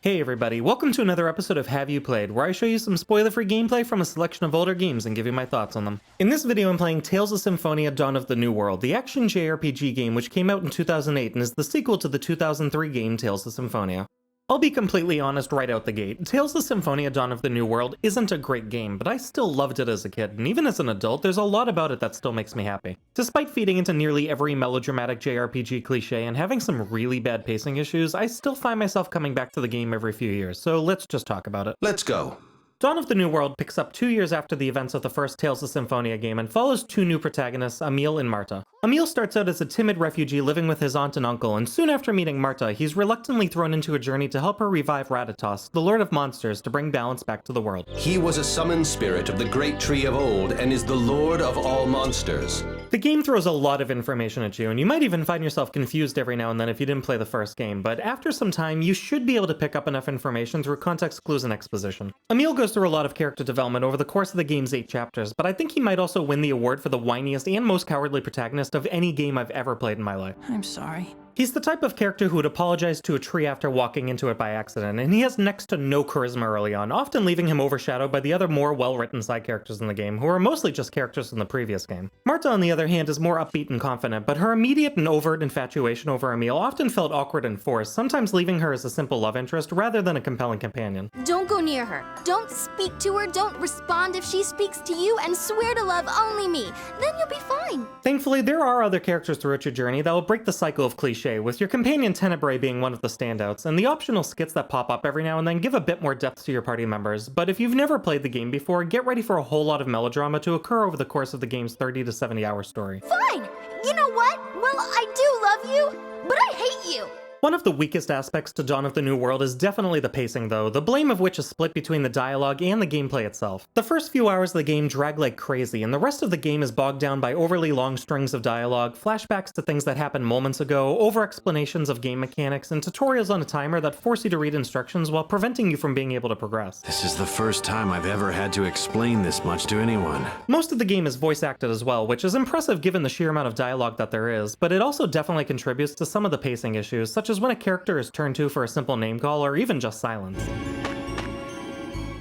Hey everybody, welcome to another episode of Have You Played, where I show you some spoiler-free gameplay from a selection of older games and give you my thoughts on them. In this video I'm playing Tales of Symphonia Dawn of the New World, the action JRPG game which came out in 2008 and is the sequel to the 2003 game Tales of Symphonia. I'll be completely honest right out the gate, Tales of Symphonia Dawn of the New World isn't a great game, but I still loved it as a kid, and even as an adult, there's a lot about it that still makes me happy. Despite feeding into nearly every melodramatic JRPG cliche and having some really bad pacing issues, I still find myself coming back to the game every few years, so let's just talk about it. Let's go. Dawn of the New World picks up 2 years after the events of the first Tales of Symphonia game and follows two new protagonists, Emil and Marta. Emil starts out as a timid refugee living with his aunt and uncle, and soon after meeting Marta, he's reluctantly thrown into a journey to help her revive Rathatos, the Lord of Monsters, to bring balance back to the world. He was a summoned spirit of the great tree of old and is the lord of all monsters. The game throws a lot of information at you, and you might even find yourself confused every now and then if you didn't play the first game, but after some time, you should be able to pick up enough information through context clues and exposition. Emil goes through a lot of character development over the course of the game's 8 chapters, but I think he might also win the award for the whiniest and most cowardly protagonist of any game I've ever played in my life. I'm sorry. He's the type of character who would apologize to a tree after walking into it by accident, and he has next to no charisma early on, often leaving him overshadowed by the other more well-written side characters in the game, who are mostly just characters from the previous game. Marta, on the other hand, is more upbeat and confident, but her immediate and overt infatuation over Emil often felt awkward and forced, sometimes leaving her as a simple love interest rather than a compelling companion. Don't go near her. Don't speak to her. Don't respond if she speaks to you, and swear to love only me. Then you'll be fine. Thankfully, there are other characters throughout your journey that will break the cycle of cliché, with your companion Tenebrae being one of the standouts, and the optional skits that pop up every now and then give a bit more depth to your party members, but if you've never played the game before, get ready for a whole lot of melodrama to occur over the course of the game's 30 to 70 hour story. Fine. You know what? Well, I do love you, but I hate you. One of the weakest aspects to Dawn of the New World is definitely the pacing though, the blame of which is split between the dialogue and the gameplay itself. The first few hours of the game drag like crazy, and the rest of the game is bogged down by overly long strings of dialogue, flashbacks to things that happened moments ago, over-explanations of game mechanics, and tutorials on a timer that force you to read instructions while preventing you from being able to progress. This is the first time I've ever had to explain this much to anyone. Most of the game is voice acted as well, which is impressive given the sheer amount of dialogue that there is, but it also definitely contributes to some of the pacing issues, such as when a character is turned to for a simple name call or even just silence.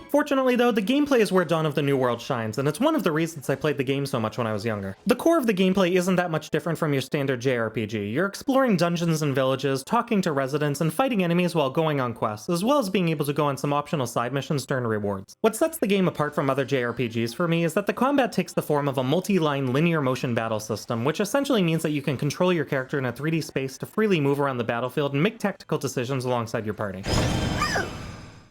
Fortunately though, the gameplay is where Dawn of the New World shines, and it's one of the reasons I played the game so much when I was younger. The core of the gameplay isn't that much different from your standard JRPG. You're exploring dungeons and villages, talking to residents, and fighting enemies while going on quests, as well as being able to go on some optional side missions to earn rewards. What sets the game apart from other JRPGs for me is that the combat takes the form of a multi-line linear motion battle system, which essentially means that you can control your character in a 3D space to freely move around the battlefield and make tactical decisions alongside your party.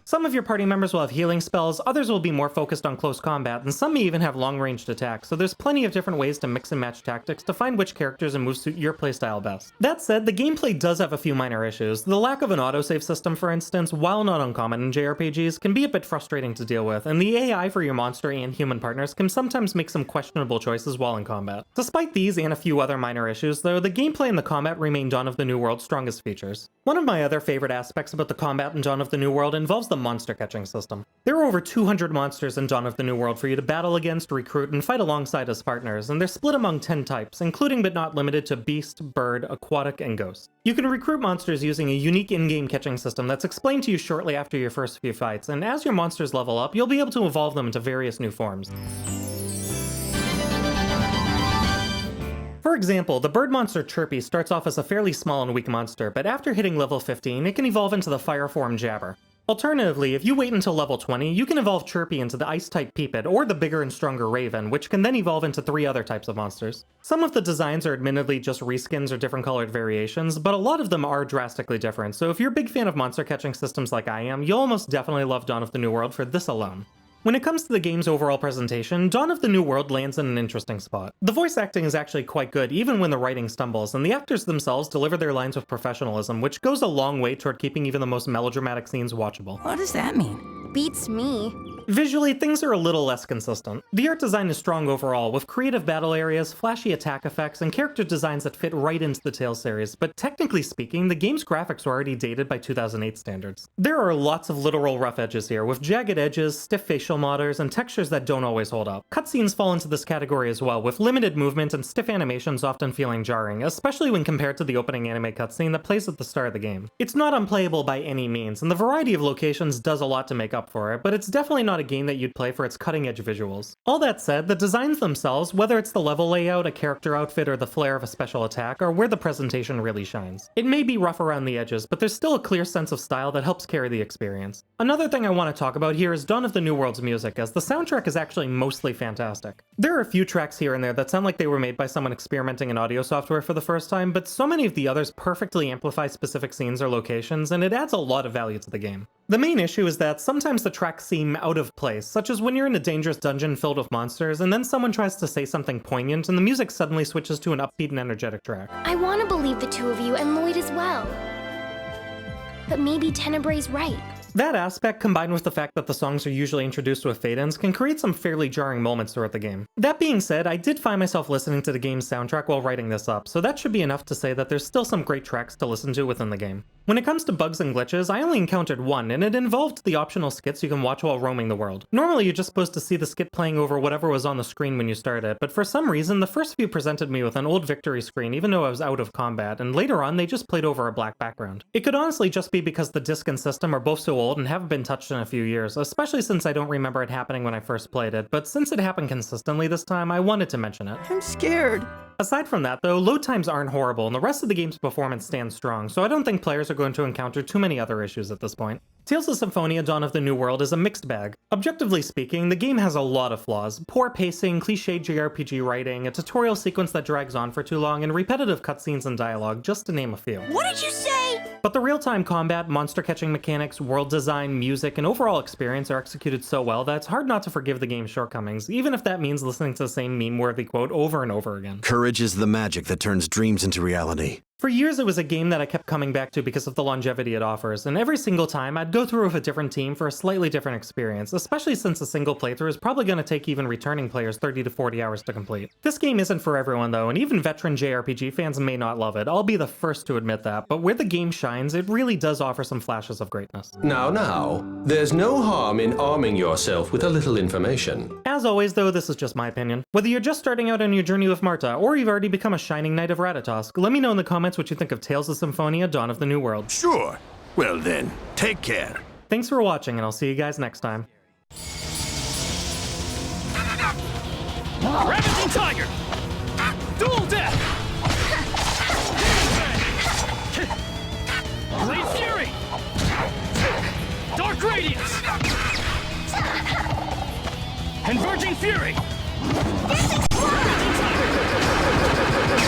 Some of your party members will have healing spells, others will be more focused on close combat, and some may even have long-ranged attacks, so there's plenty of different ways to mix and match tactics to find which characters and moves suit your playstyle best. That said, the gameplay does have a few minor issues. The lack of an autosave system, for instance, while not uncommon in JRPGs, can be a bit frustrating to deal with, and the AI for your monster and human partners can sometimes make some questionable choices while in combat. Despite these and a few other minor issues, though, the gameplay and the combat remain Dawn of the New World's strongest features. One of my other favorite aspects about the combat in Dawn of the New World involves the monster catching system. There are over 200 monsters in Dawn of the New World for you to battle against, recruit, and fight alongside as partners, and they're split among 10 types, including but not limited to beast, bird, aquatic, and ghost. You can recruit monsters using a unique in-game catching system that's explained to you shortly after your first few fights, and as your monsters level up, you'll be able to evolve them into various new forms. For example, the bird monster Chirpy starts off as a fairly small and weak monster, but after hitting level 15, it can evolve into the fire form Jabber. Alternatively, if you wait until level 20, you can evolve Chirpy into the ice-type Peepit, or the bigger and stronger Raven, which can then evolve into 3 other types of monsters. Some of the designs are admittedly just reskins or different colored variations, but a lot of them are drastically different, so if you're a big fan of monster catching systems like I am, you'll almost definitely love Dawn of the New World for this alone. When it comes to the game's overall presentation, Dawn of the New World lands in an interesting spot. The voice acting is actually quite good even when the writing stumbles, and the actors themselves deliver their lines with professionalism, which goes a long way toward keeping even the most melodramatic scenes watchable. What does that mean? Beats me. Visually, things are a little less consistent. The art design is strong overall, with creative battle areas, flashy attack effects, and character designs that fit right into the Tales series, but technically speaking, the game's graphics were already dated by 2008 standards. There are lots of literal rough edges here, with jagged edges, stiff facial modders, and textures that don't always hold up. Cutscenes fall into this category as well, with limited movement and stiff animations often feeling jarring, especially when compared to the opening anime cutscene that plays at the start of the game. It's not unplayable by any means, and the variety of locations does a lot to make up for it, but it's definitely not a game that you'd play for its cutting-edge visuals. All that said, the designs themselves, whether it's the level layout, a character outfit, or the flair of a special attack, are where the presentation really shines. It may be rough around the edges, but there's still a clear sense of style that helps carry the experience. Another thing I want to talk about here is Dawn of the New World's music, as the soundtrack is actually mostly fantastic. There are a few tracks here and there that sound like they were made by someone experimenting in audio software for the first time, but so many of the others perfectly amplify specific scenes or locations, and it adds a lot of value to the game. The main issue is that sometimes the tracks seem out of place, such as when you're in a dangerous dungeon filled with monsters, and then someone tries to say something poignant, and the music suddenly switches to an upbeat and energetic track. I want to believe the two of you and Lloyd as well. But maybe Tenebrae's right. That aspect, combined with the fact that the songs are usually introduced with fade-ins, can create some fairly jarring moments throughout the game. That being said, I did find myself listening to the game's soundtrack while writing this up, so that should be enough to say that there's still some great tracks to listen to within the game. When it comes to bugs and glitches, I only encountered one, and it involved the optional skits you can watch while roaming the world. Normally, you're just supposed to see the skit playing over whatever was on the screen when you start it, but for some reason, the first few presented me with an old victory screen even though I was out of combat, and later on, they just played over a black background. It could honestly just be because the disc and system are both so old and haven't been touched in a few years, especially since I don't remember it happening when I first played it, but since it happened consistently this time, I wanted to mention it. I'm scared. Aside from that though, load times aren't horrible and the rest of the game's performance stands strong, so I don't think players are going to encounter too many other issues at this point. Tales of Symphonia Dawn of the New World is a mixed bag. Objectively speaking, the game has a lot of flaws. Poor pacing, cliché JRPG writing, a tutorial sequence that drags on for too long, and repetitive cutscenes and dialogue, just to name a few. What did you say? But the real-time combat, monster catching mechanics, world design, music, and overall experience are executed so well that it's hard not to forgive the game's shortcomings, even if that means listening to the same meme-worthy quote over and over again. Courage is the magic that turns dreams into reality. For years, it was a game that I kept coming back to because of the longevity it offers, and every single time, I'd go through with a different team for a slightly different experience, especially since a single playthrough is probably going to take even returning players 30 to 40 hours to complete. This game isn't for everyone though, and even veteran JRPG fans may not love it, I'll be the first to admit that, but where the game shines, it really does offer some flashes of greatness. Now, there's no harm in arming yourself with a little information. As always though, this is just my opinion. Whether you're just starting out on your journey with Marta, or you've already become a shining knight of Ratatosk, let me know in the comments what you think of Tales of Symphonia Dawn of the New World. Sure. Well then, take care. Thanks for watching, and I'll see you guys next time. Ravaging Tiger! Dual Death! Blade Fury! Dark Radiance! Converging Fury!